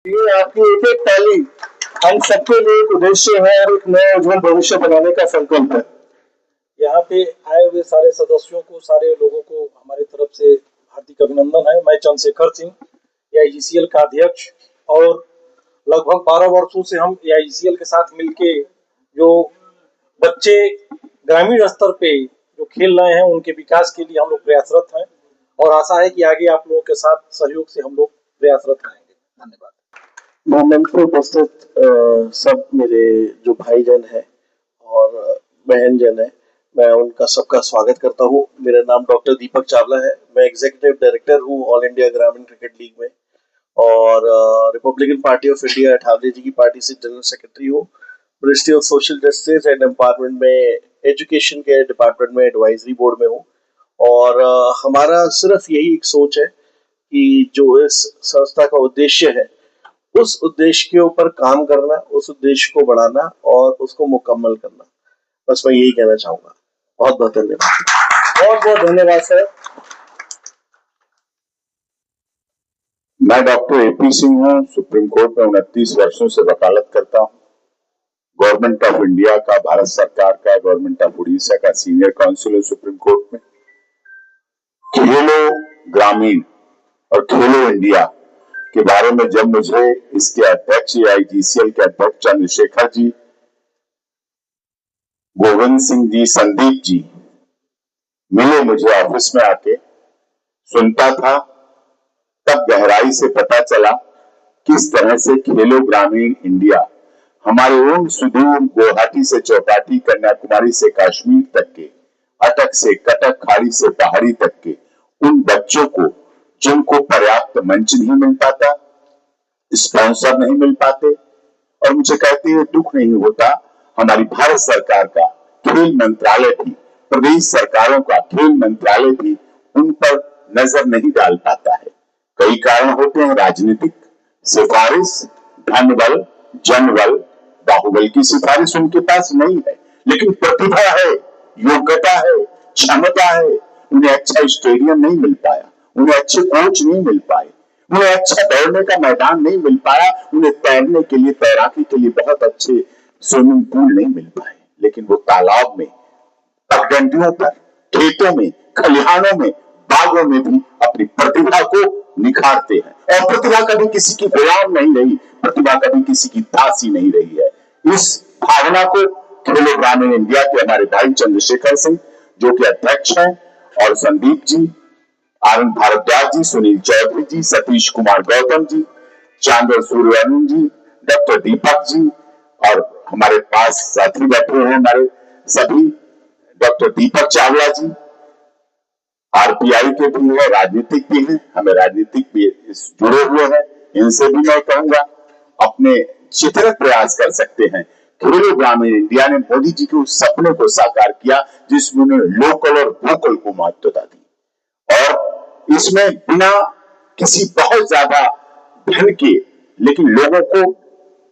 ये आपकी एक एक पहली हम सबके लिए एक उद्देश्य है और एक नया उज्जवल भविष्य बनाने का संकल्प है। यहाँ पे आए हुए सारे सदस्यों को, सारे लोगों को हमारी तरफ से हार्दिक अभिनंदन है। मैं चंद्रशेखर सिंह, एआईजीसीएल का अध्यक्ष, और लगभग 12 वर्षों से हम एआईजीसीएल के साथ मिलके जो बच्चे ग्रामीण स्तर पे जो खेल रहे हैं उनके विकास के लिए हम लोग प्रयासरत हैं, और आशा है कि आगे आप लोगों के साथ सहयोग से हम लोग प्रयासरत रहेंगे। धन्यवाद। मंच पे उपस्थित सब मेरे जो भाईजन है और बहन जन है, मैं उनका सबका स्वागत करता हूँ। मेरा नाम डॉक्टर दीपक चावला है। मैं एग्जीक्यूटिव डायरेक्टर हूँ All India Gramin cricket League में, और Republican Party of India Thackeray ji की पार्टी से जनरल सेक्रेटरी हूँ। Ministry of Social Justice and Empowerment में एजुकेशन के डिपार्टमेंट में एडवाइजरी बोर्ड में हूँ। और हमारा सिर्फ यही एक सोच है कि जो इस संस्था का उद्देश्य है उस उद्देश्य के ऊपर काम करना, उस उद्देश्य को बढ़ाना और उसको मुकम्मल करना। बस मैं यही कहना चाहूंगा। बहुत बहुत धन्यवाद। बहुत बहुत धन्यवाद सर। मैं डॉक्टर एपी सिंह हूँ। सुप्रीम कोर्ट में 29 वर्षों से वकालत करता हूँ। गवर्नमेंट ऑफ इंडिया का, भारत सरकार का, गवर्नमेंट ऑफ उड़ीसा का सीनियर काउंसिल हूँ सुप्रीम कोर्ट में। खेलो ग्रामीण और खेलो इंडिया के बारे में जब मुझे इसके अध्यक्ष एआईजीसीएल के अध्यक्ष चंद्रशेखर जी, गोविंद सिंह जी, संदीप जी मिले, मुझे ऑफिस में आके सुनता था, तब गहराई से पता चला किस तरह से खेलो ग्रामीण इंडिया हमारे उन सुदूर गुवाहाटी से चौपाटी, कन्याकुमारी से कश्मीर तक के, अटक से कटक, खाड़ी से पहाड़ी तक के उन बच्चों को जिनको पर्याप्त मंच नहीं मिल पाता, स्पॉन्सर नहीं मिल पाते, और मुझे कहते हुए दुख नहीं होता, हमारी भारत सरकार का खेल मंत्रालय भी, प्रदेश सरकारों का खेल मंत्रालय भी उन पर नजर नहीं डाल पाता है। कई कारण होते हैं, राजनीतिक सिफारिश, धन बल, जन बल, बाहुबल की सिफारिश उनके पास नहीं है, लेकिन प्रतिभा है, योग्यता है, क्षमता है। उन्हें अच्छा स्टेडियम नहीं मिल पाया, उन्हें अच्छे कोच नहीं मिल पाए, उन्हें अच्छा दौड़ने का मैदान नहीं मिल पाया, उन्हें तैरने के लिए, तैराकी के लिए बहुत अच्छे स्विमिंग पूल नहीं मिल पाए, लेकिन वो तालाब में, पगडंडियों पर, खेतों में, खलिहानों में, बागों में भी अपनी प्रतिभा को निखारते हैं। और प्रतिभा कभी किसी की गुलाम नहीं रही, प्रतिभा कभी किसी की दासी नहीं रही है। इस भावना को खेलो ग्रामीण इंडिया के हमारे भाई चंद्रशेखर सिंह, जो कि अध्यक्ष हैं, और संदीप जी, आनंद भारद्वाज जी, सुनील चौधरी जी, सतीश कुमार गौतम जी, चांदर सूर्यवंश जी, डॉक्टर दीपक जी, और हमारे पास साथी बैठे हैं हमारे सभी, डॉक्टर दीपक चावला जी आरपीआई के भी है, राजनीतिक भी है, हमें राजनीतिक भी जुड़े हुए हैं। इनसे भी मैं कहूंगा अपने जितने प्रयास कर सकते हैं। खेलो ग्रामीण इंडिया ने मोदी जी के उस सपने को साकार किया जिसमें उन्होंने लोकल और वोकल को महत्वता दी, और इसमें बिना किसी बहुत ज्यादा धन के, लेकिन लोगों को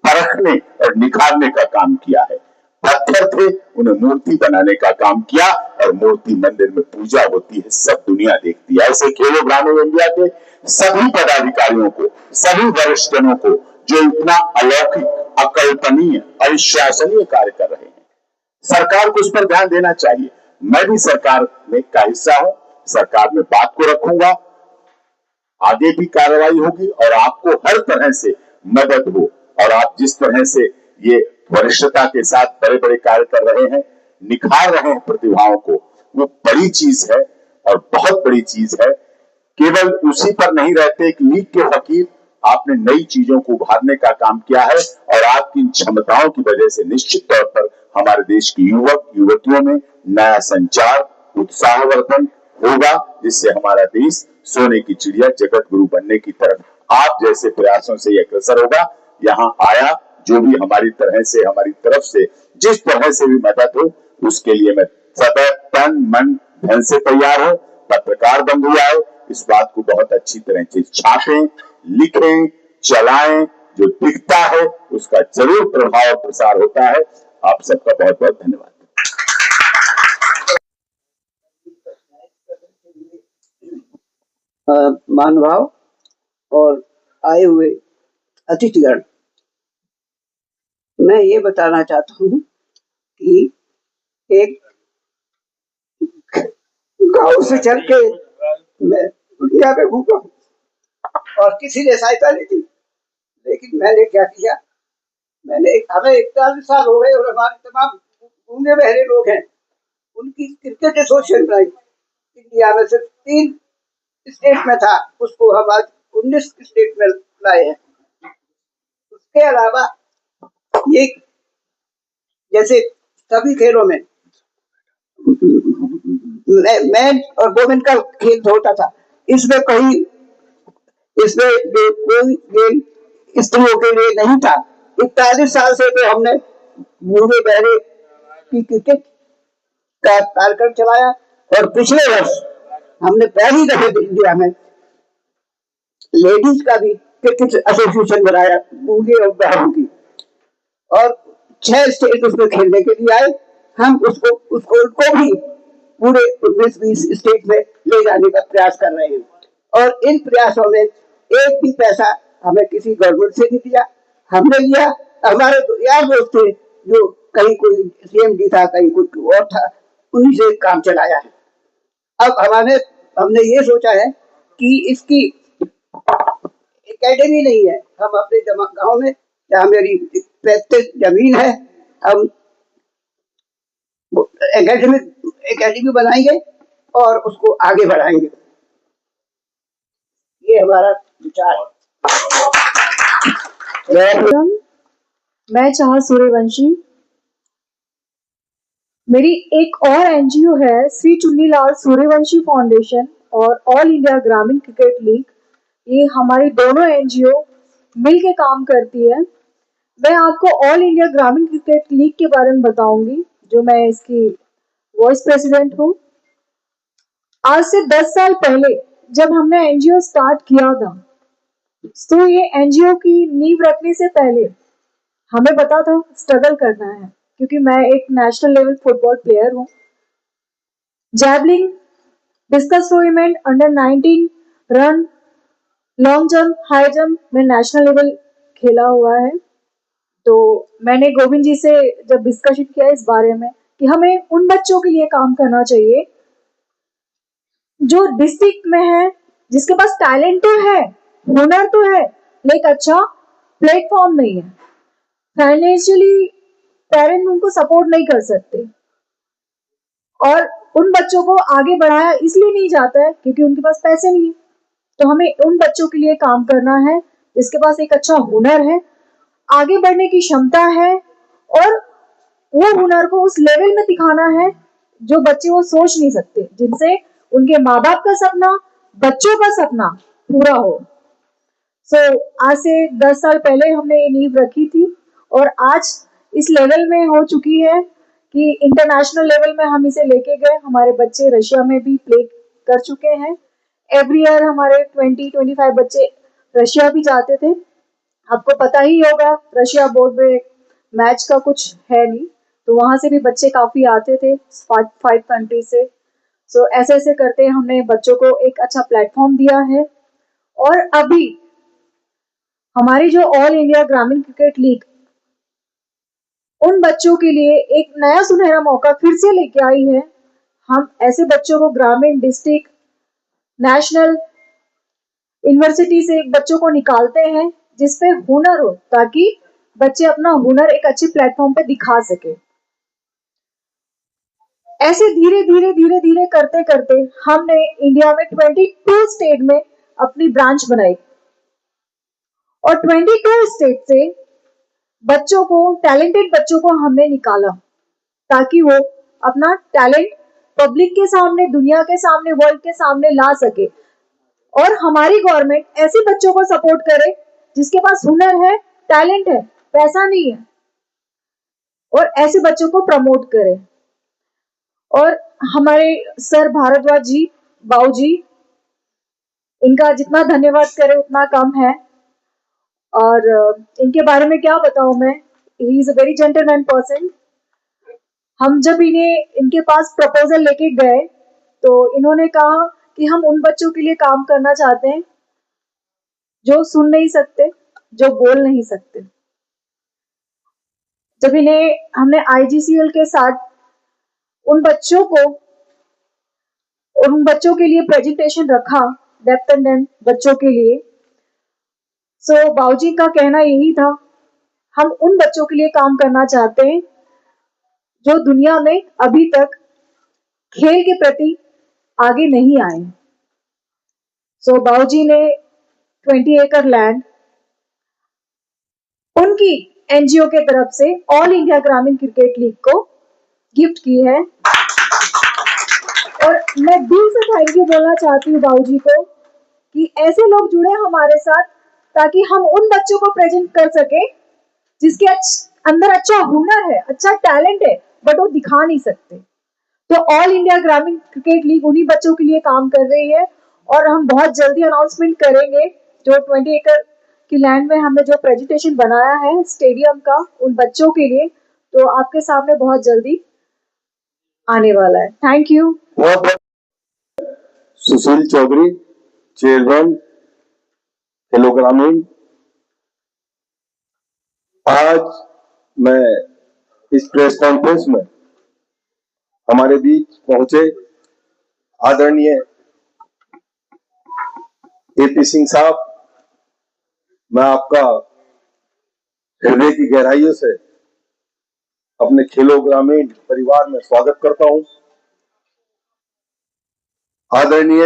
परखने और निखारने का काम किया है। पत्थर थे, उन्हें मूर्ति बनाने का काम किया, और मूर्ति मंदिर में पूजा होती है, सब दुनिया देखती है। ऐसे खेलो ग्रामीण इंडिया के सभी पदाधिकारियों को, सभी वरिष्ठजनों को, जो इतना अलौकिक, अकल्पनीय, अविश्वसनीय कार्य कर रहे हैं, सरकार को उस पर ध्यान देना चाहिए। मैं भी सरकार में का हिस्सा हूं, सरकार में बात को रखूंगा, आगे भी कार्रवाई होगी, और आपको हर तरह से मदद हो, और आप जिस तरह से ये वरिष्ठता के साथ बड़े बड़े कार्य कर रहे हैं, निखार रहे हैं प्रतिभाओं को, वो बड़ी चीज है और बहुत बड़ी चीज है। केवल उसी पर नहीं रहते एक लीग के फकीर, आपने नई चीजों को उभारने का काम किया है, और आपकी इन क्षमताओं की वजह से निश्चित तौर पर हमारे देश के युवक युवतियों में नया संचार, उत्साहवर्धन होगा, जिससे हमारा देश सोने की चिड़िया, जगत गुरु बनने की तरफ आप जैसे प्रयासों से अग्रसर होगा। यहाँ आया जो भी हमारी तरफ से जिस तरह से भी मदद हो, उसके लिए मैं सदैव तन मन धन से तैयार हूं। पत्रकार बंधु आए, इस बात को बहुत अच्छी तरह से छापें, लिखें, चलाएं, जो दिखता है उसका जरूर प्रभाव और प्रसार होता है। आप सबका बहुत बहुत धन्यवाद। मान भाव और आए हुए अतिथिगण, मैं ये बताना चाहता हूँ कि एक गांव से चल के मैं दुनिया में घूमा और किसी ने सहायता नहीं दी, लेकिन मैंने क्या किया, हमें 41 साल हो गए और हमारे तमाम गूंगे बहरे लोग हैं, उनकी क्रिकेट एसोसिएशन बनाई। इंडिया में सिर्फ 3 स्टेट में था, उसको हम आज 19 स्टेट में लाए हैं। उसके अलावा ये जैसे सभी खेलों में मैन और वुमेन का खेल होता था, इसमें कोई गेम स्त्रियों के लिए नहीं था। 41 साल से तो हमने बूढ़े बहरे की क्रिकेट का कार्यक्रम चलाया और पिछले वर्ष हमने पहली दफे इंडिया में लेडीज का भी क्रिकेट एसोसिएशन बनाया, बूढ़े और बहरों की, और 6 स्टेट उसमें खेलने के लिए आए। हम उसको भी पूरे 19-20 स्टेट में ले जाने का प्रयास कर रहे हैं, और इन प्रयासों में एक भी पैसा हमें किसी गवर्नमेंट से नहीं दिया, हमने लिया। हमारे यार दोस्त थे जो कहीं कोई CMD था, कहीं कोई और था, उन्हीं से काम चलाया है। अब हमने ये सोचा है कि इसकी एकेडमी नहीं है, हम अपने गांव में जहाँ मेरी 35 जमीन है, हम एकेडमी बनाएंगे और उसको आगे बढ़ाएंगे। ये हमारा विचार है। मैं चाहा सूर्यवंशी। मेरी एक और NGO है श्री चुन्नीलाल सूर्यवंशी फाउंडेशन और all India Gramin cricket league. ये हमारी दोनों NGO मिलके काम करती है। मैं आपको all India Gramin cricket league के बारे में बताऊंगी, जो मैं इसकी वाइस प्रेसिडेंट हूँ। आज से 10 साल पहले जब हमने NGO स्टार्ट किया था, तो ये NGO की नींव रखने से पहले हमें पता था स्ट्रगल करना है, क्योंकि मैं एक नेशनल लेवल फुटबॉल प्लेयर हूँ। Javelin, discus throw event, under 19 run, long jump, high jump में नेशनल लेवल खेला हुआ है। तो मैंने गोविंद जी से जब डिस्कशन किया इस बारे में कि हमें उन बच्चों के लिए काम करना चाहिए जो डिस्ट्रिक्ट में है, जिसके पास टैलेंट तो है, हुनर तो है, लेकिन अच्छा प्लेटफॉर्म नहीं है, फाइनेंशियली पेरेंट उनको सपोर्ट नहीं कर सकते, और उन बच्चों को आगे बढ़ाया इसलिए नहीं जाता है क्योंकि उनके पास पैसे नहीं है। तो हमें उन बच्चों के लिए काम करना है जिसके पास एक अच्छा हुनर है, आगे बढ़ने की क्षमता है, और वो हुनर को उस लेवल में दिखाना है जो बच्चे वो सोच नहीं सकते, जिनसे उनके माँ बाप का सपना, बच्चों का सपना पूरा हो। आज से 10 साल पहले हमने ये नींव रखी थी और आज इस लेवल में हो चुकी है कि इंटरनेशनल लेवल में हम इसे लेके गए। हमारे बच्चे रशिया में भी प्ले कर चुके हैं। एवरी ईयर हमारे 20-25 बच्चे रशिया भी जाते थे। आपको पता ही होगा रशिया बोर्ड में मैच का कुछ है नहीं, तो वहां से भी बच्चे काफी आते थे 5 कंट्री से। ऐसे ऐसे करते हमने बच्चों को एक अच्छा प्लेटफॉर्म दिया है, और अभी हमारी जो all India Gramin cricket league उन बच्चों के लिए एक नया सुनहरा मौका फिर से लेके आई है। हम ऐसे बच्चों को ग्रामीण, डिस्ट्रिक्ट, नेशनल, यूनिवर्सिटी से बच्चों को निकालते हैं जिसपे हुनर हो, ताकि बच्चे अपना हुनर एक अच्छे प्लेटफॉर्म पे दिखा सके। ऐसे धीरे धीरे धीरे धीरे करते करते हमने इंडिया में 22 स्टेट में अपनी ब्रांच बनाई, और 22 स्टेट से बच्चों को, टैलेंटेड बच्चों को हमने निकाला ताकि वो अपना टैलेंट पब्लिक के सामने, दुनिया के सामने, वर्ल्ड के सामने ला सके। और हमारी गवर्नमेंट ऐसे बच्चों को सपोर्ट करे जिसके पास हुनर है, टैलेंट है, पैसा नहीं है, और ऐसे बच्चों को प्रमोट करे। और हमारे सर भारद्वाज जी, बाऊ जी, इनका जितना धन्यवाद करे उतना कम है। और इनके बारे में क्या बताऊं मैं, he is a very gentleman person. हम जब इनके पास प्रपोजल लेके गए तो इन्होंने कहा कि हम उन बच्चों के लिए काम करना चाहते हैं जो सुन नहीं सकते, जो बोल नहीं सकते। जब इन्हें हमने IGCL के साथ उन बच्चों के लिए प्रेजेंटेशन रखा, डेफ एंड डम्ब बच्चों के लिए, सो बाबूजी का कहना यही था, हम उन बच्चों के लिए काम करना चाहते हैं जो दुनिया में अभी तक खेल के प्रति आगे नहीं आए। सो बाबूजी ने 20 एकड़ लैंड उनकी एनजीओ के तरफ से all India Gramin cricket league को गिफ्ट की है। और मैं दिल से थैंक यू बोलना चाहती हूँ बाबूजी को कि ऐसे लोग जुड़े हमारे साथ ताकि हम उन बच्चों को प्रेजेंट कर सके जिसके अंदर अच्छा हुनर है, अच्छा टैलेंट है, बट वो दिखा नहीं सकते। तो all India Gramin cricket league उन्हीं बच्चों के लिए काम कर रही है और हम बहुत जल्दी अनाउंसमेंट करेंगे। जो 20 एकड़ की लैंड में हमने जो प्रेजेंटेशन बनाया है स्टेडियम का उन बच्चों के लिए, तो आपके सामने बहुत जल्दी आने वाला है। Thank you. Sushil Chaudhary, chairman Khelo Gramin. आज मैं इस प्रेस कॉन्फ्रेंस में हमारे बीच पहुंचे आदरणीय AP सिंह साहब, मैं आपका हृदय की गहराइयों से अपने खेलो ग्रामीण परिवार में स्वागत करता हूं। आदरणीय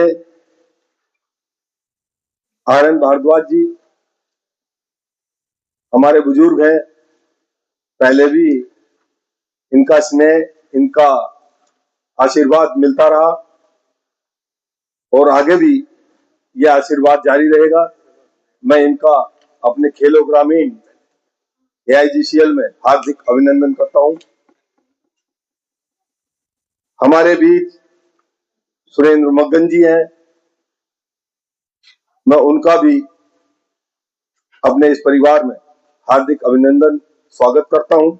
RN भारद्वाज जी हमारे बुजुर्ग हैं, पहले भी इनका स्नेह, इनका आशीर्वाद मिलता रहा और आगे भी यह आशीर्वाद जारी रहेगा। मैं इनका अपने खेलो ग्रामीण AIGCL में हार्दिक अभिनंदन करता हूं। हमारे बीच सुरेंद्र मग्गन जी हैं, मैं उनका भी अपने इस परिवार में हार्दिक अभिनंदन स्वागत करता हूं।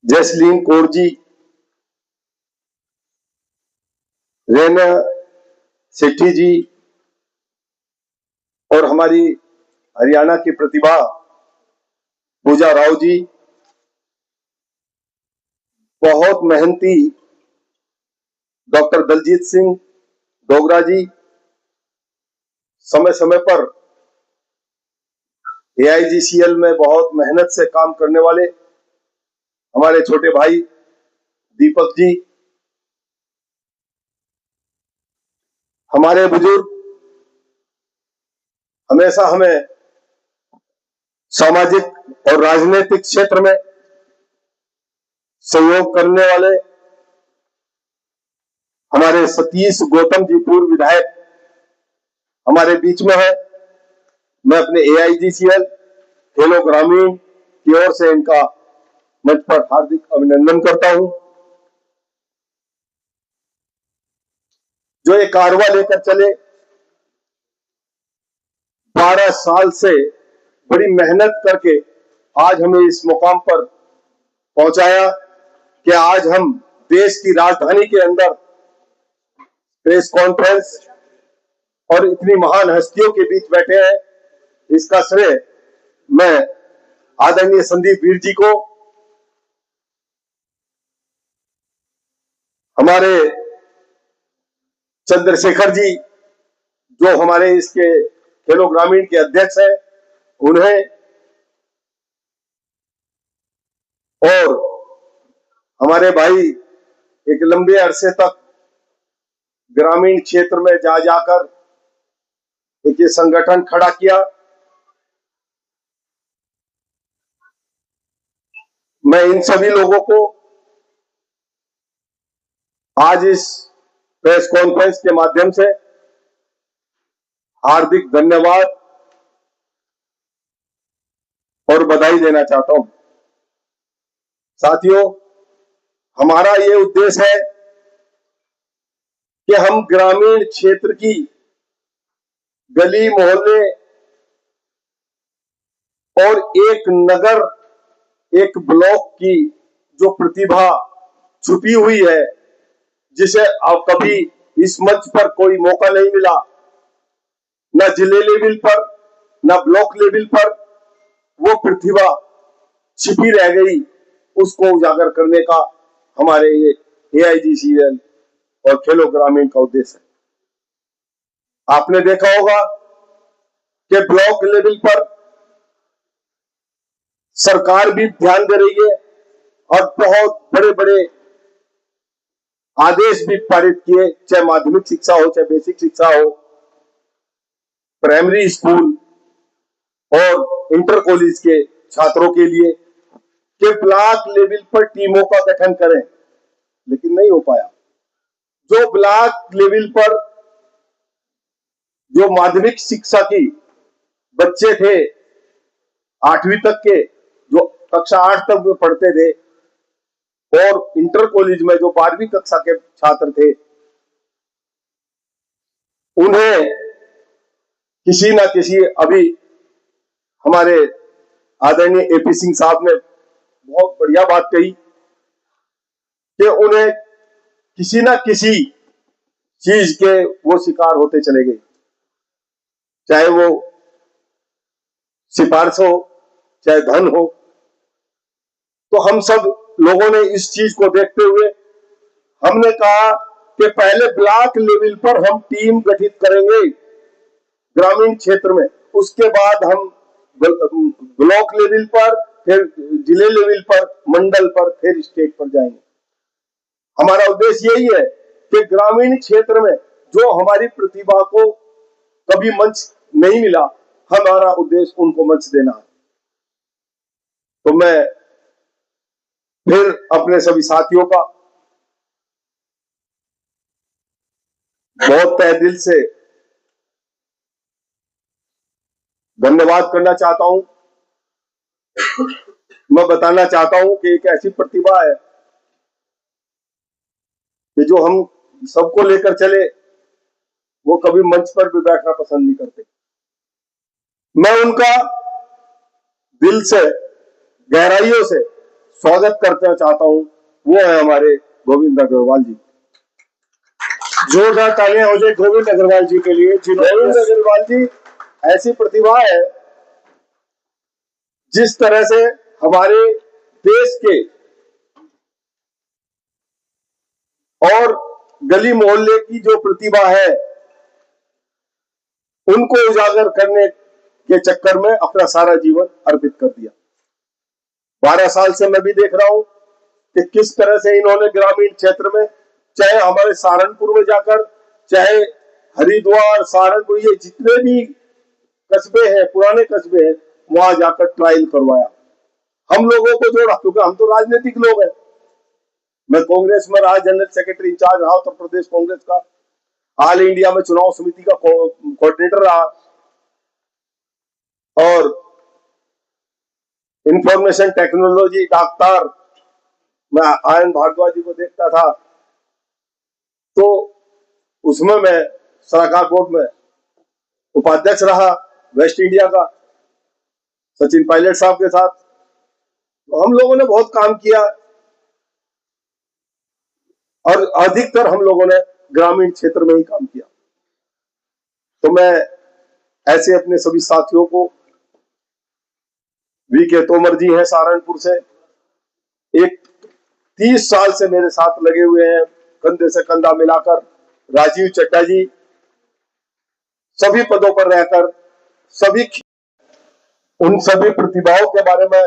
जैसलीन कौर जी, रेना सेठी जी और हमारी हरियाणा की प्रतिभा पूजा राव जी, बहुत मेहनती डॉक्टर दलजीत सिंह डोगरा जी, समय समय पर AIGCL में बहुत मेहनत से काम करने वाले हमारे छोटे भाई दीपक जी, हमारे बुजुर्ग हमेशा हमें सामाजिक और राजनीतिक क्षेत्र में सहयोग करने वाले हमारे सतीश गौतम जी, पूर्व विधायक, हमारे बीच में है। मैं अपने AIGCL खेलो ग्रामीण की ओर से इनका मंच पर हार्दिक अभिनंदन करता हूं। जो ये कारवा लेकर चले, 12 साल से बड़ी मेहनत करके आज हमें इस मुकाम पर पहुंचाया कि आज हम देश की राजधानी के अंदर प्रेस कॉन्फ्रेंस और इतनी महान हस्तियों के बीच बैठे हैं। इसका श्रेय मैं आदरणीय संदीप वीर जी को, हमारे चंद्रशेखर जी जो हमारे इसके खेलो ग्रामीण के अध्यक्ष हैं, उन्हें, और हमारे भाई एक लंबे अरसे तक ग्रामीण क्षेत्र में जा जाकर एक ये संगठन खड़ा किया। मैं इन सभी लोगों को आज इस प्रेस कॉन्फ्रेंस के माध्यम से हार्दिक धन्यवाद और बधाई देना चाहता हूं। साथियों, हमारा ये उद्देश्य है कि हम ग्रामीण क्षेत्र की गली मोहल्ले और एक नगर, एक ब्लॉक की जो प्रतिभा छुपी हुई है, जिसे अब कभी इस मंच पर कोई मौका नहीं मिला, न जिले लेवल पर न ब्लॉक लेवल पर वो प्रतिभा छिपी रह गई, उसको उजागर करने का हमारे ये AIGCL और खेलो ग्रामीण का उद्देश्य है। आपने देखा होगा कि ब्लॉक लेवल पर सरकार भी ध्यान दे रही है और बहुत बड़े बड़े आदेश भी पारित किए, चाहे माध्यमिक शिक्षा हो, चाहे बेसिक शिक्षा हो, प्राइमरी स्कूल और इंटर कॉलेज के छात्रों के लिए कि ब्लॉक लेवल पर टीमों का गठन करें, लेकिन नहीं हो पाया। जो ब्लॉक लेवल पर जो माध्यमिक शिक्षा की बच्चे थे 8वीं तक के, जो कक्षा 8 तक में पढ़ते थे, और इंटर कॉलेज में जो 12वीं कक्षा के छात्र थे, उन्हें किसी ना किसी, अभी हमारे आदरणीय AP सिंह साहब ने बहुत बढ़िया बात कही कि उन्हें किसी ना किसी चीज के वो शिकार होते चले गए, चाहे वो सिफारिश हो, चाहे धन हो। तो हम सब लोगों ने इस चीज को देखते हुए हमने कहा कि पहले ब्लॉक लेवल पर हम टीम गठित करेंगे ग्रामीण क्षेत्र में, उसके बाद हम ब्लॉक लेवल पर, फिर जिले लेवल पर, मंडल पर, फिर स्टेट पर जाएंगे। हमारा उद्देश्य यही है कि ग्रामीण क्षेत्र में जो हमारी प्रतिभा को कभी मंच नहीं मिला, हमारा उद्देश्य उनको मंच देना है। तो मैं फिर अपने सभी साथियों का बहुत तहे दिल से धन्यवाद करना चाहता हूं। मैं बताना चाहता हूं कि एक ऐसी प्रतिभा है कि जो हम सबको लेकर चले, वो कभी मंच पर भी बैठना पसंद नहीं करते। मैं उनका दिल से, गहराइयों से स्वागत करना चाहता हूं। वो है हमारे गोविंद अग्रवाल जी। जोरदार तालियां हो जाए गोविंद अग्रवाल जी के लिए। गोविंद अग्रवाल जी ऐसी प्रतिभा है, जिस तरह से हमारे देश के और गली मोहल्ले की जो प्रतिभा है, उनको उजागर करने के चक्कर में अपना सारा जीवन अर्पित कर दिया। 12 साल से मैं भी देख रहा हूं कि किस तरह से इन्होंने ग्रामीण क्षेत्र में, चाहे हमारे सहारनपुर में जाकर, चाहे हरिद्वार, सहारनपुर, ये जितने भी कस्बे हैं, पुराने कस्बे हैं, वहां जाकर ट्रायल करवाया, हम लोगों को जोड़ा, क्योंकि हम तो राजनीतिक लोग हैं। मैं कांग्रेस में रहा, जनरल सेक्रेटरी इंचार्ज रहा उत्तर प्रदेश कांग्रेस का, ऑल इंडिया में चुनाव समिति का कोऑर्डिनेटर रहा, और इंफॉर्मेशन टेक्नोलॉजी डॉक्टर, मैं आयन भारद्वाज जी को देखता था, तो उसमें मैं सलाहकार बोर्ड में उपाध्यक्ष रहा वेस्ट इंडिया का सचिन पायलट साहब के साथ। तो हम लोगों ने बहुत काम किया, और अधिकतर हम लोगों ने ग्रामीण क्षेत्र में ही काम किया। तो मैं ऐसे अपने सभी साथियों को, VK तोमर जी हैं सहारनपुर से, एक 30 साल से मेरे साथ लगे हुए हैं, कंधे से कंधा मिलाकर, राजीव चड्डा जी, सभी पदों पर रहकर, सभी, उन सभी प्रतिभाओं के बारे में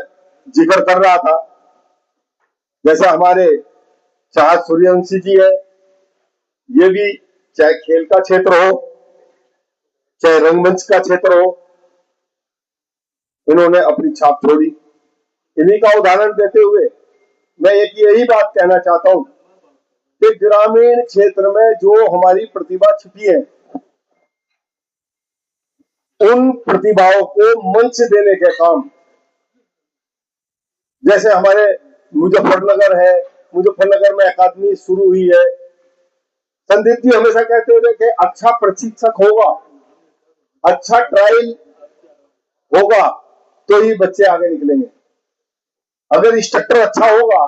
जिक्र कर रहा था। जैसे हमारे चाहत सूर्यवंशी जी है, ये भी चाहे खेल का क्षेत्र हो, चाहे रंगमंच का क्षेत्र हो, इन्होंने अपनी छाप छोड़ी। इन्हीं का उदाहरण देते हुए मैं एक यही बात कहना चाहता हूं कि ग्रामीण क्षेत्र में जो हमारी प्रतिभा छिपी है, उन प्रतिभाओं को मंच देने के काम, जैसे हमारे मुजफ्फरनगर है, मुजफ्फरनगर में अकादमी शुरू हुई है। संदीप जी हमेशा कहते थे कि अच्छा प्रशिक्षक होगा, अच्छा ट्रायल होगा, तो ही बच्चे आगे निकलेंगे। अगर इंस्ट्रक्टर अच्छा होगा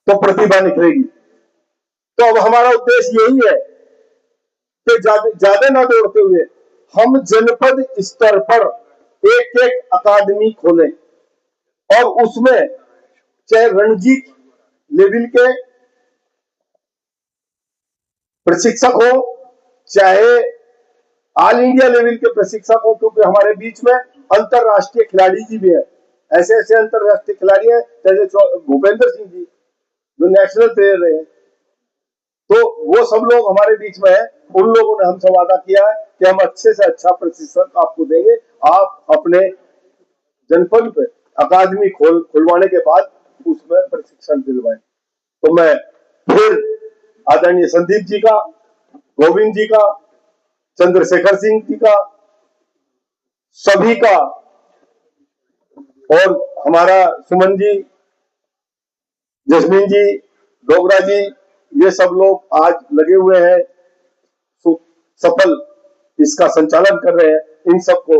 तो प्रतिभा निकलेगी। तो अब हमारा उद्देश्य यही है कि ज्यादा ना दौड़ते हुए हम जनपद स्तर पर एक एक अकादमी खोलें और उसमें चाहे रणजी लेवल के प्रशिक्षक हो, चाहे ऑल इंडिया लेवल के प्रशिक्षक हो, क्योंकि हमारे बीच में अंतरराष्ट्रीय खिलाड़ी जी भी है। ऐसे ऐसे अंतरराष्ट्रीय खिलाड़ी हैं जैसे भूपेंद्र सिंह जी जो नेशनल प्लेयर रहे, तो वो सब लोग हमारे बीच में है। उन लोगों ने हमसे वादा किया है कि हम अच्छे से अच्छा प्रशिक्षण आपको देंगे, आप अपने जनपद पे अकादमी खुलवाने के बाद उसमें प्रशिक्षण दिलवाएं। तो मैं फिर आदरणीय संदीप जी का, गोविंद जी का, चंद्रशेखर सिंह जी का, सभी का, और हमारा सुमन जी, जसमीन जी, डोगरा जी, ये सब लोग आज लगे हुए हैं, सफल इसका संचालन कर रहे हैं। इन सबको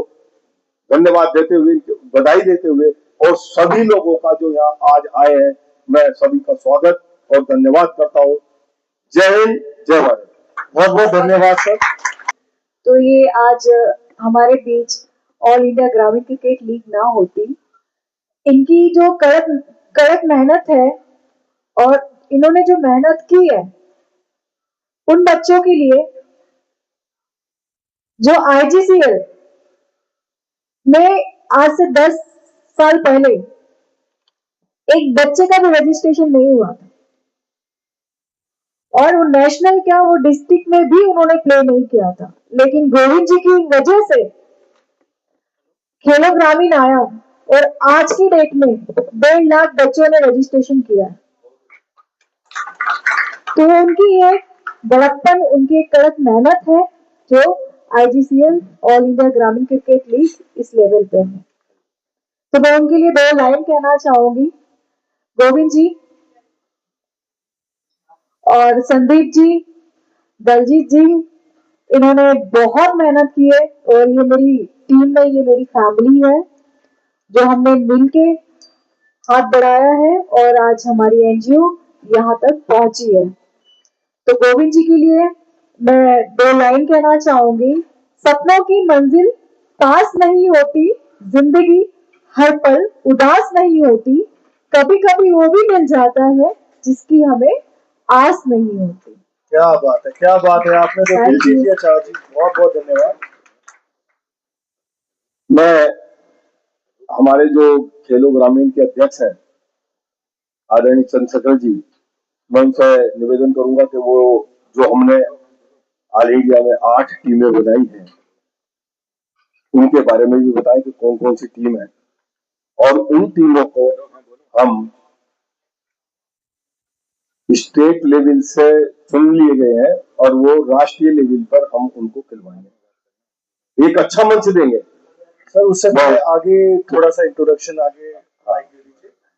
धन्यवाद देते हुए, बधाई देते हुए, और सभी लोगों का जो यहाँ आज आए हैं, मैं सभी का स्वागत और धन्यवाद करता हूँ। जय हिंद, जय भारत। बहुत बहुत धन्यवाद सर। तो ये आज हमारे बीच all India Gramin cricket league ना होती, इनकी जो कड़क मेहनत है और इन्होंने जो मेहनत की है उन बच्चों के लिए जो आईजीसीएल में आज से 10 साल पहले एक बच्चे का भी रजिस्ट्रेशन नहीं हुआ था, और वो नेशनल क्या वो डिस्ट्रिक्ट में भी उन्होंने प्ले नहीं किया था, लेकिन गोविंद जी की वजह से खेलो ग्रामीण आया और आज की डेट में 1.5 लाख बच्चों ने रजिस्ट्रेशन किया है। तो उनकी ये बड़प्पन, उनकी एक कड़क मेहनत है जो आईजीसीएल all India Gramin cricket league इस लेवल पे है। तो मैं उनके लिए 2 लाइन कहना चाहूंगी। गोविंद जी और संदीप जी, दलजीत जी, इन्होंने बहुत मेहनत की है और ये मेरी टीम में, ये मेरी फैमिली है जो हमने मिलके हाथ बढ़ाया है और आज हमारी एनजीओ यहाँ तक पहुंची है। तो गोविंद जी के लिए मैं 2 लाइन कहना चाहूंगी। सपनों की मंजिल पास नहीं होती, जिंदगी हर पल उदास नहीं होती, कभी कभी वो भी मिल जाता है जिसकी हमें आस नहीं होती। क्या बात है, क्या बात है, आपने तो दिल जीत लिया चाचा जी, बहुत बहुत धन्यवाद। मैं हमारे जो खेलो ग्रामीण के अध्यक्ष हैं आदरणीय चंद्रशेखर जी, मैं उनसे निवेदन करूंगा कि वो जो हमने ऑल इंडिया में 8 टीमें बनाई हैं उनके बारे में भी बताएं कि कौन कौन सी टीम है, और उन टीमों को हम स्टेट लेवल से चुन लिए गए हैं और वो राष्ट्रीय लेवल पर हम उनको खिलवाएंगे, एक अच्छा मंच देंगे। सर उससे पहले आगे थोड़ा सा इंट्रोडक्शन आगे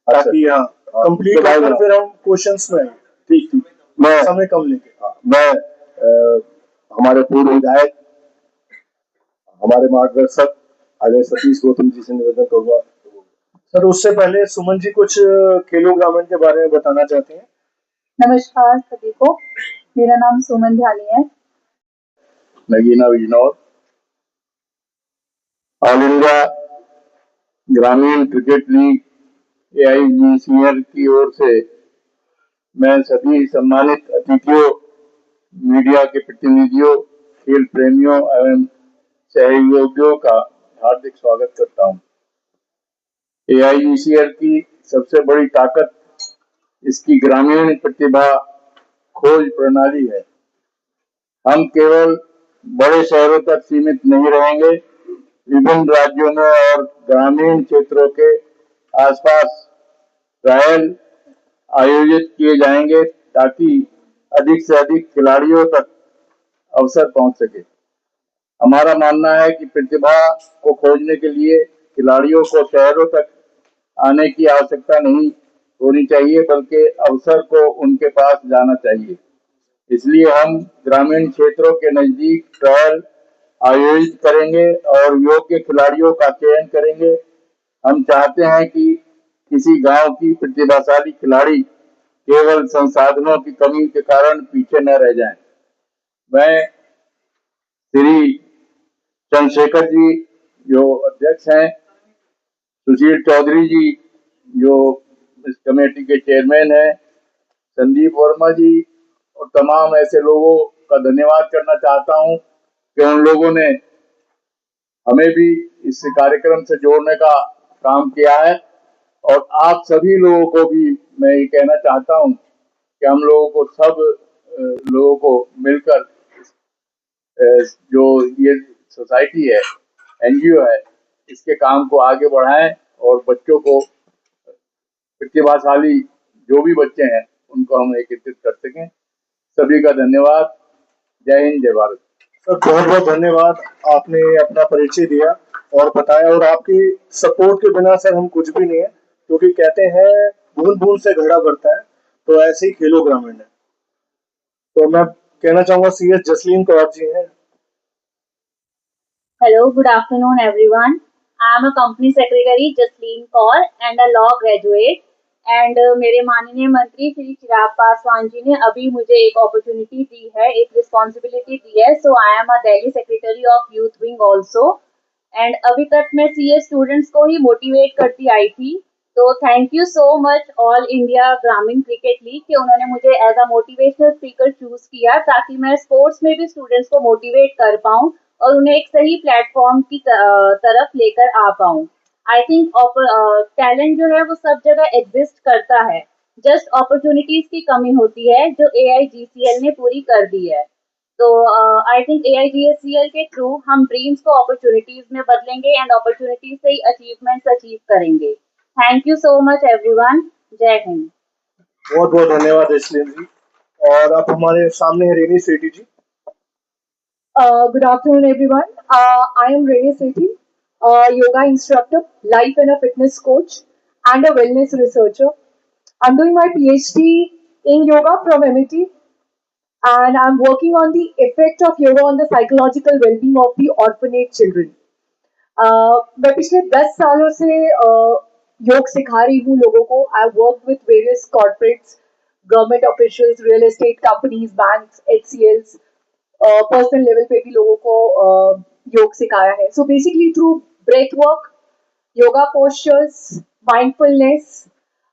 ताकि यहाँ कंप्लीट होकर फिर हम क्वेश्चंस में। ठीक ठीक, मैं समय कम लेके मैं हमारे पूर्व विधायक, हमारे मार्गदर्शक आदरणीय सतीश गौतम जी से निवेदन करूंगा। सर उससे पहले सुमन जी कुछ खेलो ग्रामीण के बारे में बताना चाहते हैं। नमस्कार सभी को, मेरा नाम सुमन ध्यानी है। Nagina Bijnor. All India Gramin cricket league एआईजीसीएल की ओर से मैं सभी सम्मानित अतिथियों, मीडिया के प्रतिनिधियों, खेल प्रेमियों एवं सहयोगियों का हार्दिक स्वागत करता हूं। एआईजीसीएल की सबसे बड़ी ताकत इसकी ग्रामीण प्रतिभा खोज प्रणाली है। हम केवल बड़े शहरों तक सीमित नहीं रहेंगे, विभिन्न राज्यों में और ग्रामीण क्षेत्रों के आसपास ट्रायल आयोजित किए जाएंगे ताकि अधिक से अधिक खिलाड़ियों तक अवसर पहुंच सके। हमारा मानना है कि प्रतिभा को खोजने के लिए खिलाड़ियों को शहरों तक आने की आवश्यकता नहीं होनी चाहिए, बल्कि अवसर को उनके पास जाना चाहिए। इसलिए हम ग्रामीण क्षेत्रों के नजदीक ट्रायल आयोजित करेंगे और योग्य खिलाड़ियों का चयन करेंगे। हम चाहते हैं कि किसी गांव की प्रतिभाशाली खिलाड़ी केवल संसाधनों की कमी के कारण पीछे न रह जाएं। मैं श्री चंद्रशेखर जी जो अध्यक्ष हैं, सुशील चौधरी जी जो इस कमेटी के चेयरमैन हैं, संदीप वर्मा जी और तमाम ऐसे लोगों का धन्यवाद करना चाहता हूं कि उन लोगों ने हमें भी इस कार्यक्रम से जोड़ने का काम किया है। और आप सभी लोगों को भी मैं ये कहना चाहता हूं कि हम लोगों को सब लोगों को मिलकर जो ये सोसाइटी है, एनजीओ है, इसके काम को आगे बढ़ाएं और बच्चों को प्रतिभाशाली जो भी बच्चे हैं उनको हम एकत्रित कर सकें। सभी का धन्यवाद। जय हिंद, जय भारत। सर बहुत बहुत धन्यवाद, आपने अपना परिचय दिया और बताया, और आपकी सपोर्ट के बिना सर हम कुछ भी नहीं है, क्योंकि कहते हैं बूंद बूंद से घड़ा भरता है, तो ऐसे ही खेलो ग्रामीण है। तो मैं कहना चाहूंगा CS जसलीन कौर जी हैं। Hello, good afternoon, everyone. I am a company secretary, Jasleen Kaur, and a law graduate. And मेरे माननीय मंत्री श्री चिराग पासवान जी ने अभी मुझे एक अपॉर्चुनिटी दी है, एक रिस्पॉन्सिबिलिटी दी है. So I am a Delhi secretary of youth wing also. And अभी तक मैं CS स्टूडेंट्स को ही मोटिवेट करती आई थी. तो thank you so much all India Gramin cricket league कि उन्होंने मुझे as a motivational speaker choose किया, ताकि मैं स्पोर्ट्स में भी स्टूडेंट्स को मोटिवेट कर पाऊँ और उन्हें एक सही प्लेटफॉर्म की तरफ लेकर आ पाऊँ. आई थिंक टैलेंट जो है वो सब जगह एग्जिस्ट करता है, जस्ट अपॉर्चुनिटीज की कमी होती है जो AIGCL ने पूरी कर दी है. तो आई थिंक AIGCL के थ्रू हम ड्रीम्स को अपॉर्चुनिटीज में बदलेंगे एंड अपॉर्चुनिटीज से ही अचीवमेंट्स अचीव करेंगे. Thank you so much everyone. जय हिंद. बहुत बहुत धन्यवाद जसलीन जी। और अब हमारे सामने है रेनी सेठी जी। Good afternoon, everyone. I am Rene Sethi, yoga instructor, life and a fitness coach, and a wellness researcher. I'm doing my PhD in yoga from MIT, and I'm working on the effect of yoga on the psychological well-being of the orphanage children. मैं पिछले 10 सालों से योग सिखा रही हूँ लोगों को. I work with various corporates, government officials, real estate companies, banks, HCLs, personal level पे भी लोगों को योग सिखाया है. So basically through breath work, yoga postures, mindfulness,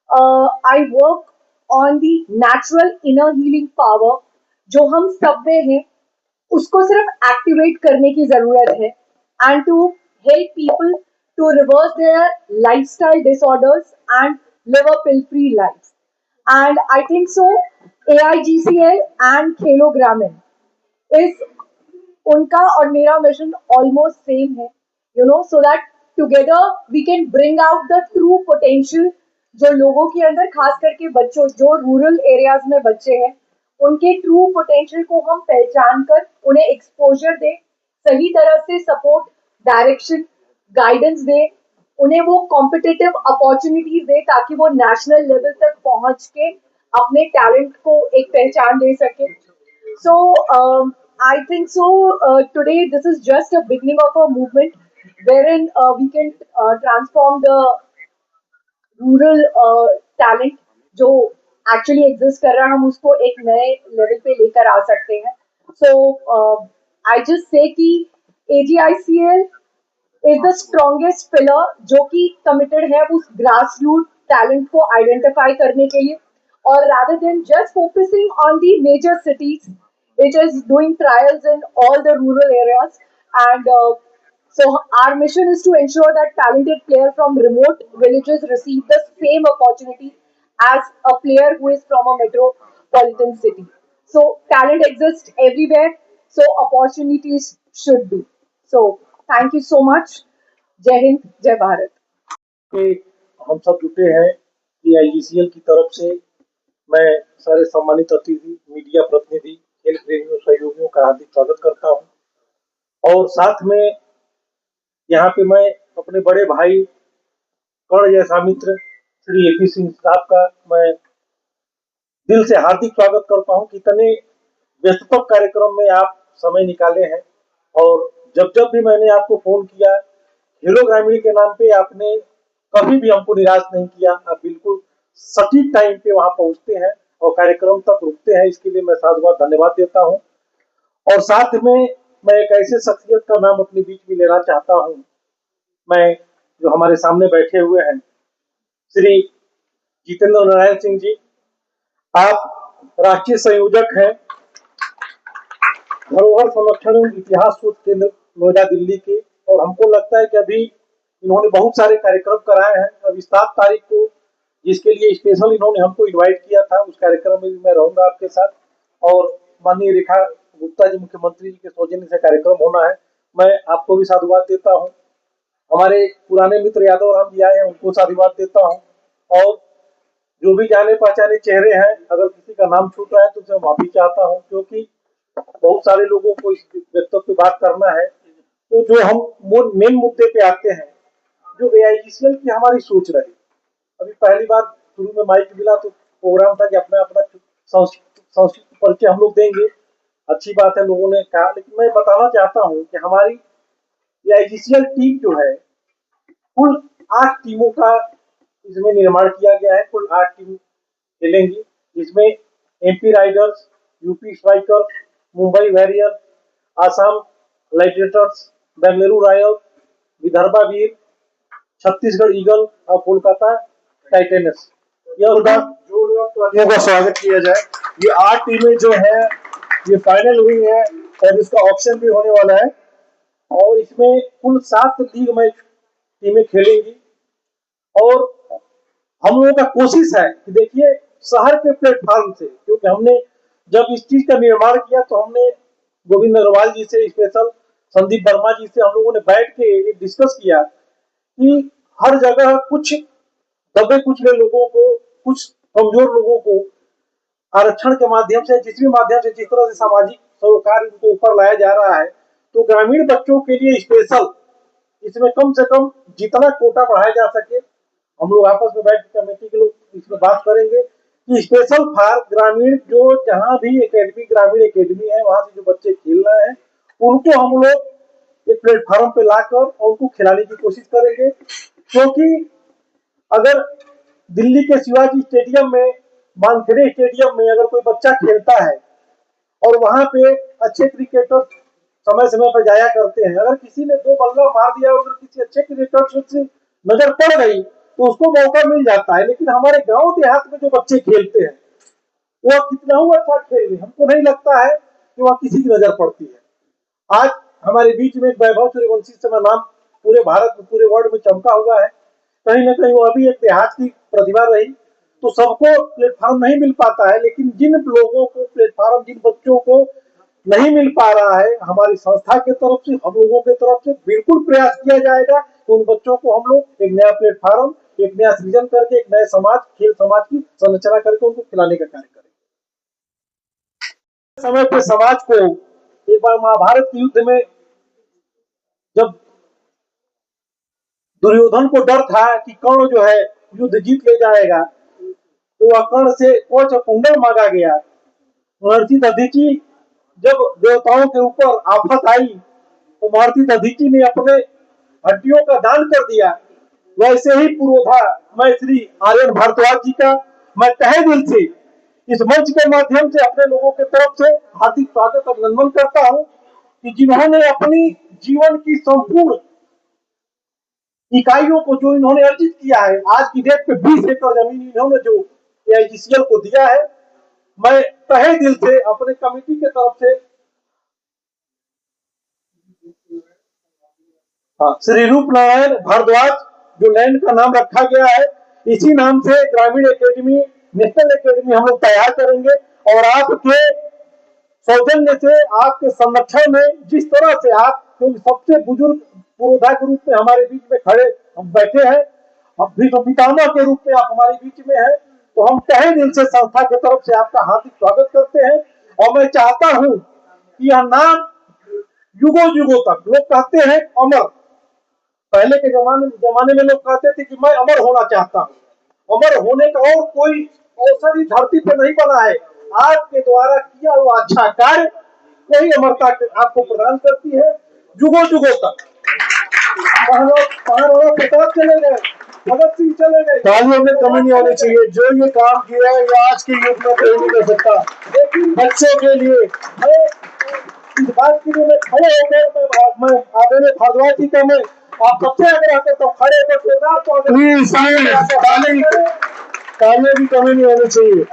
I work on the natural inner healing power जो हम सब में है, उसको सिर्फ एक्टिवेट करने की जरूरत है, and to help people to reverse their lifestyle disorders and live a pill free life. And I think so AIGCL and Khelo Gramin is उनका और मेरा मिशन ऑलमोस्ट सेम है, you know, so that together we can bring out the true potential जो लोगों के अंदर, खास करके बच्चों, जो रूरल एरियाज में बच्चे हैं, उनके ट्रू पोटेंशियल को हम पहचान कर उन्हें एक्सपोजर दें, सही तरह से सपोर्ट, डायरेक्शन, गाइडेंस दें, उन्हें वो कॉम्पिटिटिव अपॉर्चुनिटीज दें ताकि वो नेशनल लेवल तक पहुंच के अपने टैलेंट को एक पहचान दे सके. So I think so. Today this is just a beginning of a movement wherein we can transform the rural talent जो actually exist कर रहा है, हम उसको एक नए level पे लेकर आ सकते हैं. So I just say कि AIGCL is the strongest pillar जो कि committed है उस grassroots talent को identify करने के लिए, और rather than just focusing on the major cities, it is doing trials in all the rural areas. And so our mission is to ensure that talented players from remote villages receive the same opportunity as a player who is from a metropolitan city. So talent exists everywhere, so opportunities should be. So thank you so much. Jai Hind, Jai Bharat. कि हम सब जुटे हैं AIGCL की तरफ से. मैं सारे सम्मानित अतिथि, मीडिया प्रतिनिधि, खेल प्रेमियों, सहयोगियों का हार्दिक स्वागत करता हूं. और साथ में यहाँ पे मैं अपने बड़े भाई, कर्ण जैसा मित्र श्री AP सिंह साहब का मैं दिल से हार्दिक स्वागत करता हूं कि इतने व्यस्ततम कार्यक्रम में आप समय निकाले हैं. और जब जब भी मैंने आपको फोन किया, खेलो ग्रामीण के नाम पे आपने कभी भी हमको निराश नहीं किया. आप बिल्कुल सटीक टाइम पे वहां पहुंचते हैं और कार्यक्रम तक रुकते हैं. इसके लिए मैं साधुवाद धन्यवाद देता हूं. और साथ में मैं एक ऐसे शख्सियत का नाम अपने बीच में लेना चाहता हूँ। मैं जो हमारे सामने बैठे हुए हैं श्री जितेंद्र नारायण सिंह जी, आप राष्ट्रीय संयोजक हैं धरोहर संरक्षण एवं इतिहास शोध केंद्र नोएडा दिल्ली के, और हमको लगता है कि अभी इन्होंने बहुत सारे कार्यक्रम कराए हैं। अभी 7 तारीख को जिसके लिए स्पेशल इन्होंने हमको इनवाइट किया था, उस कार्यक्रम में भी मैं रहूंगा आपके साथ, और माननीय रेखा गुप्ता जी मुख्यमंत्री जी के सौजन्य से कार्यक्रम होना है। मैं आपको भी साधुवाद देता हूँ। हमारे पुराने मित्र यादव राम जी आए हैं, उनको साधुवाद देता हूँ, और जो भी जाने पहचाने चेहरे हैं, अगर किसी का नाम छूट रहा है तो उसे माफी चाहता हूँ, क्योंकि बहुत सारे लोगों को इस व्यक्तित्व पे बात करना है। तो जो हम मेन मुद्दे पे आते हैं, जो AIGCL की हमारी सोच रही। अभी पहली बार शुरू में माइक मिला तो प्रोग्राम था कि अपना अपना संस्कृत परिचय हम लोग देंगे, अच्छी बात है, लोगों ने कहा, लेकिन मैं बताना चाहता हूँ कि हमारी AIGCL टीम जो है, कुल 8 टीमों का इसमें निर्माण किया गया है। कुल 8 टीम खेलेंगी, जिसमें MP Riders, UP Striker, Mumbai Warrior, Assam लाइटेटर्स, बेंगलुरु रॉयल, विदर्भा वीर, छत्तीसगढ़ ईगल और कोलकाता टाइटेनस। यह टीमों का स्वागत किया जाए। ये 8 टीमें जो है ये फाइनल हुई है और इसका ऑप्शन भी होने वाला है, और इसमें कुल 7 लीग मैच टीमें खेलेंगी। और हम लोगों का कोशिश है कि देखिए शहर के प्लेटफॉर्म से, क्योंकि हमने जब इस चीज का निर्माण किया तो हमने गोविंद अग्रवाल जी से, स्पेशल संदीप वर्मा जी से हम लोगों ने बैठ के डिस्कस किया कि हर जगह कुछ दबे कुचले लोगों को, कुछ कमजोर लोगों को आरक्षण के माध्यम से, जिस भी माध्यम से, जिस तरह से सामाजिक सरोकार उनको ऊपर लाया जा रहा है, तो ग्रामीण बच्चों के लिए स्पेशल इसमें कम से कम जितना कोटा बढ़ाया जा सके, हम लोग आपस में बैठ कमेटी के लोग इसमें बात करेंगे कि स्पेशल फॉर ग्रामीण, जो जहां भी एकेडमी, ग्रामीण एकेडमी है, वहां से जो बच्चे खेल रहे हैं उनको हम लोग एक प्लेटफॉर्म पे लाकर और उनको खिलाने की कोशिश करेंगे। क्योंकि अगर दिल्ली के शिवाजी स्टेडियम में, मानखेड़े स्टेडियम में अगर कोई बच्चा खेलता है और वहां पे अच्छे क्रिकेटर समय समय पर जाया करते हैं, अगर किसी ने 2 बल्ला मार दिया और अगर किसी अच्छे क्रिकेटर से नजर पड़ गई तो उसको मौका मिल जाता है। लेकिन हमारे गांव देहात में जो बच्चे खेलते हैं वह कितना ही अच्छा खेल, हमको नहीं लगता है कि वह किसी की नजर पड़ती है। आज हमारे बीच में वैभव सूर्यवंशी से नाम पूरे भारत में, पूरे वर्ल्ड में चमका हुआ है। कहीं ना कहीं वो अभी एक देहात की प्रतिभा रही, तो सबको प्लेटफॉर्म नहीं मिल पाता है, लेकिन जिन लोगों को प्लेटफॉर्म, जिन बच्चों को नहीं मिल पा रहा है, हमारी संस्था के तरफ से, हम लोगों के तरफ से बिल्कुल प्रयास किया जाएगा तो उन बच्चों को हम लोग एक नया प्लेटफॉर्म, एक नया सृजन करके, एक नए समाज, खेल समाज की संरचना करके उनको खिलाने का कार्य करेंगे। समय पे समाज को, एक बार महाभारत के युद्ध में जब दुर्योधन को डर था कि कर्ण जो है युद्ध जीत ले जाएगा, तो वह कर्ण से कवच कुंडल मांगा गया। महर्षि दधीची, जब देवताओं के ऊपर आफत आई तो महर्षि दधीची ने अपने हड्डियों का दान कर दिया। वैसे ही पुरोधा, मैं श्री आर्यन भारद्वाज जी का मैं तहे दिल से इस मंच के माध्यम से अपने लोगों के तरफ से हार्दिक स्वागत, अभिनंदन करता हूं कि जिन्होंने अपनी जीवन की संपूर्ण इकाइयों को जो इन्होंने अर्जित किया है, आज की डेट पे 20 एकड़ जमीन इन्होंने जो AIGCL को दिया है, मैं तहे दिल से अपने कमेटी के तरफ से श्री रूप नारायण भारद्वाज, जो लैंड का नाम रखा गया है, इसी नाम से ग्रामीण एकेडमी, नेशनल एकेडमी हम लोग तैयार करेंगे। और आपके सौजन्य से, आपके संरक्षण में, जिस तरह से आप, क्योंकि सबसे बुजुर्ग पुरोधा के रूप में हमारे बीच में खड़े हम बैठे हैं, अब भी पितामह के रूप में आप हमारे बीच में हैं, तो हम तहे दिल से संस्था की तरफ से आपका हार्दिक स्वागत करते हैं। और मैं चाहता हूं कि यह नाम युगों युगों तक, लोग कहते हैं अमर, पहले के जमाने में लोग कहते थे कि मैं अमर होना चाहता हूं। अमर होने का और कोई अवसर इस धरती पर नहीं बना है। आपके द्वारा किया हुआ अच्छा कार्य वही अमरता आपको प्रदान करती है युगों युगों तक। प्रताप चले गए, भगत सिंह चले गए, तालियों में कमी नहीं होनी चाहिए। जो ये काम किया है ये आज के युग में कोई नहीं कर सकता। लेकिन बच्चों के लिए इस बात के लिए मैं खड़े होकर मैं आदरणीय भारद्वाज जी का मैं आप सबसे आग्रह करता हूँ खड़े होकर जोरदार ताले की कमी नहीं होनी चाहिए।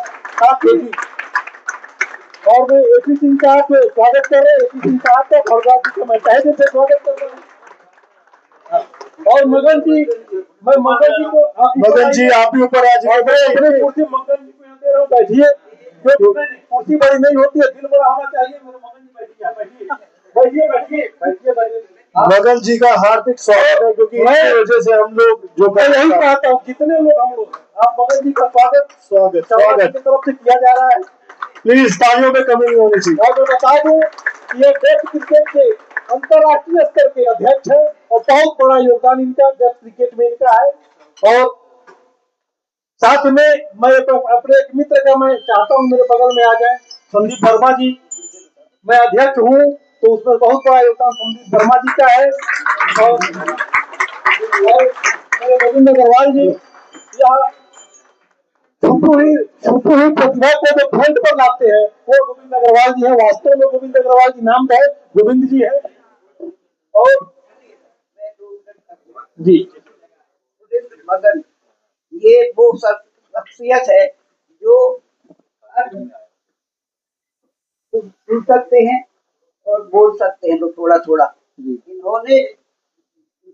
और मैं एपी सिंह साहब को स्वागत कर रहे हैं। एपी सिंह साहब का भारद्वाज जी का मैं तहे दिल से स्वागत कर रहा हूँ। और मगन जी, मैं मगन जी को मगन जी आप भी ऊपर आ जाइए। अपनी कुर्सी मगन जी को यहाँ दे रहा हूँ, बैठिए। जो कुर्सी बड़ी नहीं होती है, दिल बड़ा होना चाहिए। मेरे मगन जी बैठिए, बैठिए बैठिए बैठिए बैठिए। मगन जी का हार्दिक स्वागत है, क्योंकि इस वजह से हम लोग जो मैं यही चाहता हूँ जितने लोग हम लोग हैं, आप मगन जी का स्वागत स्वागत की तरफ से किया जा रहा है। प्लीज तालियों में कमी नहीं होनी चाहिए। और मैं बता दूं कि ये टेस्ट क्रिकेट के अंतरराष्ट्रीय स्तर के अध्यक्ष है और बहुत बड़ा योगदान इनका टेस्ट क्रिकेट में इनका है। और साथ में मैं अपने एक मित्र का मैं चाहता हूं मेरे बगल में आ जाए, संदीप वर्मा जी। मैं अध्यक्ष हूं तो उसमें बहुत बड़ा योगदान संदीप वर्मा जी का है। और मेरे गोविंद अग्रवाल जी, यहाँ छुपी हुई प्रतिभा को जो फ्रंट पर लाते हैं वो गोविंद अग्रवाल जी है। वास्तव में गोविंद अग्रवाल जी नाम है, गोविंद जी है। और जी मगन ये वो शख्सियत है जो सुन सकते हैं और बोल सकते हैं तो थोड़ा थोड़ा। इन्होंने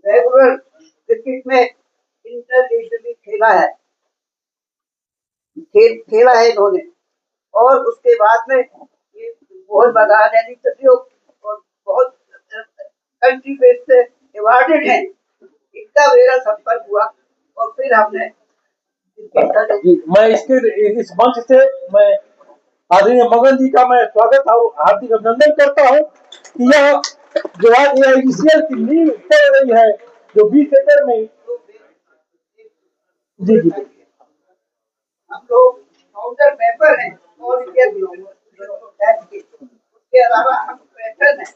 रेगुलर क्रिकेट में इंटरनेशनली खेला है, खेला है इन्होंने। और उसके बाद में ये बहुत बगान यानी सहयोग और बहुत कंट्री बेस से अवार्डेड है। इनका मेरा संपर्क हुआ और फिर हमने मैं इस मंच से मैं आदरणीय मगन जी का मैं स्वागत और हार्दिक अभिनंदन करता हूँ कि यह जो आज AIGCL की नींव पड़ रही है, जो 20 एकड़ में। जी जी हम लोग काउंटर मेंबर हैं और उसके अलावा हम पैटर्न है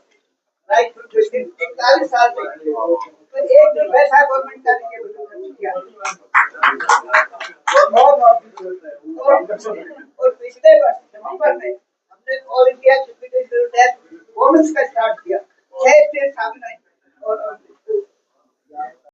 राइट टू 41 साल से तो एक भी पैसा गवर्नमेंट का नहीं किया। और पिछले वर्ष नवंबर में